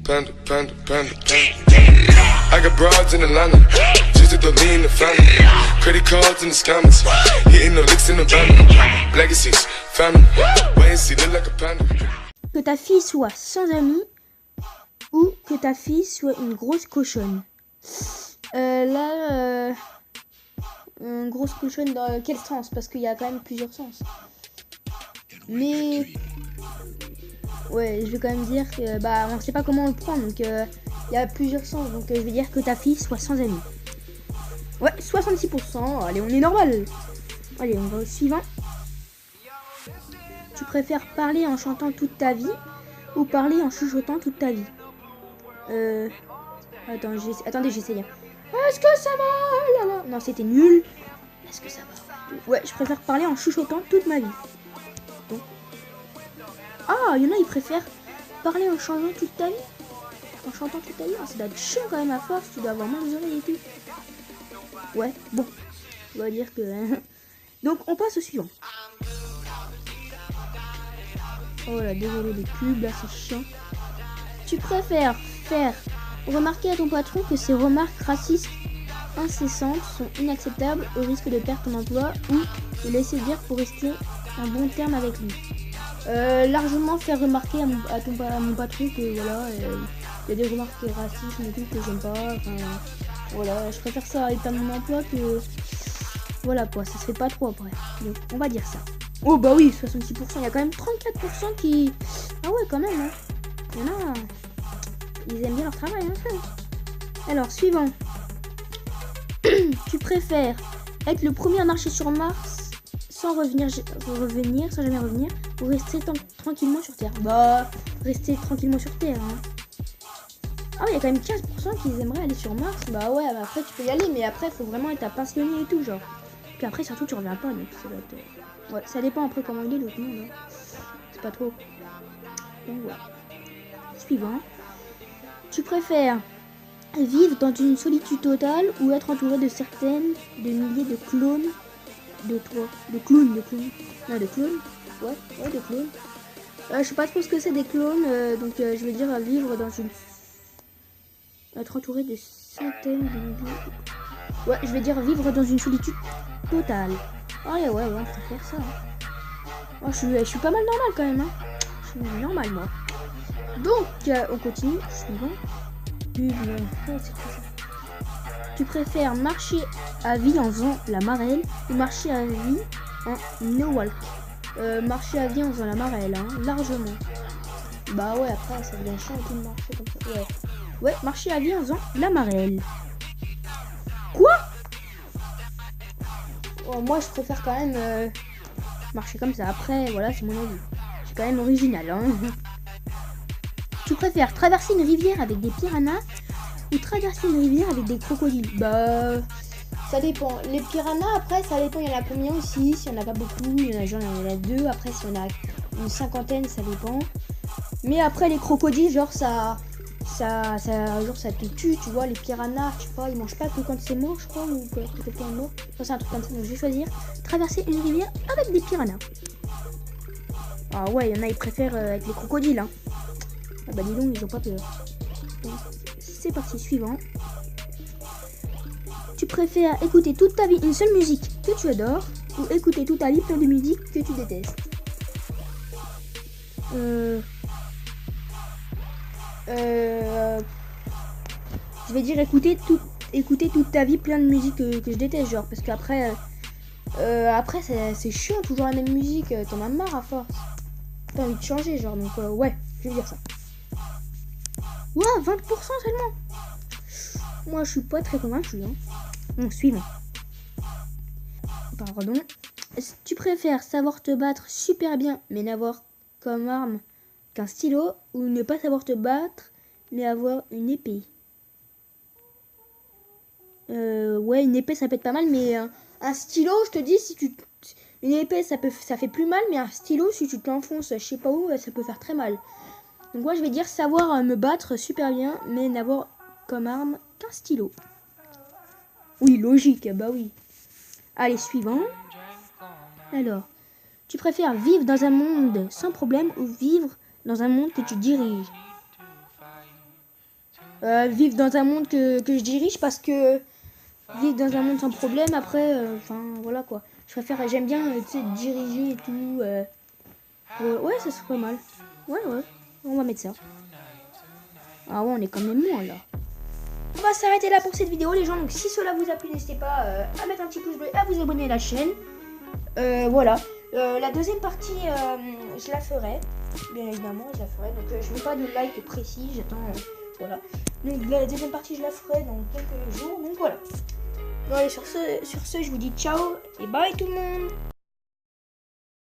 Panda, panda, panda, panda. I got broads in Atlanta, just to lean the family. Credit cards in the scammers, hitting the licks in the van. Legacies, family, wait and see, look like a panda. Que ta fille soit sans amis ou que ta fille soit une grosse cochonne. Une grosse cochonne dans quel sens? Parce qu'il y a quand même plusieurs sens. Mais ouais, je vais quand même dire que on sait pas comment on le prend, donc il y a plusieurs sens. Donc je vais dire que ta fille soit sans amis. Ouais, 66%. Allez, on est normal. Allez, on va au suivant. Tu préfères parler en chantant toute ta vie ou parler en chuchotant toute ta vie? Attendez, j'essaye. Est-ce que ça va? Là, là. Non, c'était nul. Est-ce que ça va? Ouais, je préfère parler en chuchotant toute ma vie. Bon. Ah, il y en a, ils préfèrent parler en chantant toute ta vie. En chantant toute ta vie, ça doit être chiant quand même à force. Tu dois avoir mal aux oreilles et tout. Ouais, bon. On va dire que... Donc, on passe au suivant. Oh là, désolé les pubs, là, c'est chiant. Tu préfères faire remarquer à ton patron que ses remarques racistes incessantes sont inacceptables au risque de perdre ton emploi ou le laisser dire pour rester en bon terme avec lui? Largement faire remarquer à mon patron que voilà, il y a des remarques racistes et tout que j'aime pas. Enfin, voilà, je préfère ça et perdre mon emploi que... Voilà quoi, ça se fait pas trop après. Donc on va dire ça. Oh bah oui, 66%, il y a quand même 34% qui... Ah ouais quand même, hein. Il y en a... Ils aiment bien leur travail, hein. Alors, suivant. Tu préfères être le premier à marcher sur Mars sans sans jamais revenir, ou rester tranquillement sur Terre? Bah, rester tranquillement sur Terre, hein. Ah ouais, il y a quand même 15% qui aimeraient aller sur Mars. Bah ouais, bah après tu peux y aller, mais après, il faut vraiment être passionné et tout, genre. Puis après, surtout, tu reviens pas, donc ça va être... Ouais, ça dépend après comment il est l'autre monde, hein. C'est pas trop. Donc voilà. Suivant. Tu préfères vivre dans une solitude totale ou être entouré de milliers de clones de toi? De clones. Non, de clones. Ouais, de clones. Je sais pas trop ce que c'est des clones, donc je vais dire vivre dans une... Être entouré de centaines de milliers de... Ouais, je vais dire vivre dans une solitude totale. Ah ouais, on peut faire ça. Hein. Oh, je suis pas mal normal quand même. Hein. Je suis normal moi. Donc, on continue. Suivant. Tu préfères marcher à vie en faisant la marelle ou marcher à vie en no walk? Marcher à vie en faisant la marelle, hein, largement. Bah ouais, après ça devient chiant de marcher comme ça. Ouais, marcher à vie en faisant la marelle. Quoi? Oh, moi je préfère quand même marcher comme ça. Après, voilà, c'est mon avis. C'est quand même original, hein. Tu préfères traverser une rivière avec des piranhas ou traverser une rivière avec des crocodiles? Bah, ça dépend. Les piranhas, après, ça dépend. Il y en a combien aussi? S'il n'y en a pas beaucoup, il y en a genre, il y en a 2. Après, s'il y en a une cinquantaine, ça dépend. Mais après, les crocodiles, genre, ça te tue, tu vois. Les piranhas, je sais pas, ils mangent pas que quand c'est mort, je crois, ou que quelqu'un est mort. Enfin, c'est un truc comme ça. Donc, je vais choisir traverser une rivière avec des piranhas. Ah ouais, il y en a, ils préfèrent avec les crocodiles, hein. Ah bah dis donc, ils ont pas peur. C'est parti, suivant. Tu préfères écouter toute ta vie une seule musique que tu adores ou écouter toute ta vie plein de musique que tu détestes? Je vais dire écouter toute ta vie plein de musique que je déteste, genre, parce qu'après après c'est chiant, toujours la même musique, t'en as marre à force. T'as envie de changer, genre, donc ouais, je vais dire ça. Ouais, 20% seulement. Moi, je suis pas très convaincu. Hein. Bon, suivant. Pardon. Tu préfères savoir te battre super bien, mais n'avoir comme arme qu'un stylo, ou ne pas savoir te battre, mais avoir une épée? Ouais, une épée, ça peut être pas mal, mais un stylo, je te dis, une épée, ça fait plus mal, mais un stylo, si tu te l'enfonces, je sais pas où, ça peut faire très mal. Donc moi je vais dire savoir me battre super bien, mais n'avoir comme arme qu'un stylo. Oui, logique, bah oui. Allez, suivant. Alors, tu préfères vivre dans un monde sans problème ou vivre dans un monde que tu diriges? vivre dans un monde que je dirige, parce que vivre dans un monde sans problème, après, enfin, voilà quoi. J'aime bien, tu sais, diriger et tout. Ouais, ça serait pas mal. Ouais, on va mettre ça. Ah ouais, on est quand même moins là. On va s'arrêter là pour cette vidéo, les gens. Donc, si cela vous a plu, n'hésitez pas à mettre un petit pouce bleu et à vous abonner à la chaîne. Voilà. La deuxième partie, je la ferai. Bien évidemment, je la ferai. Donc, je mets pas de like précis. J'attends. Voilà. Donc, la deuxième partie, je la ferai dans quelques jours. Donc, voilà. Bon, allez, sur ce, je vous dis ciao et bye tout le monde.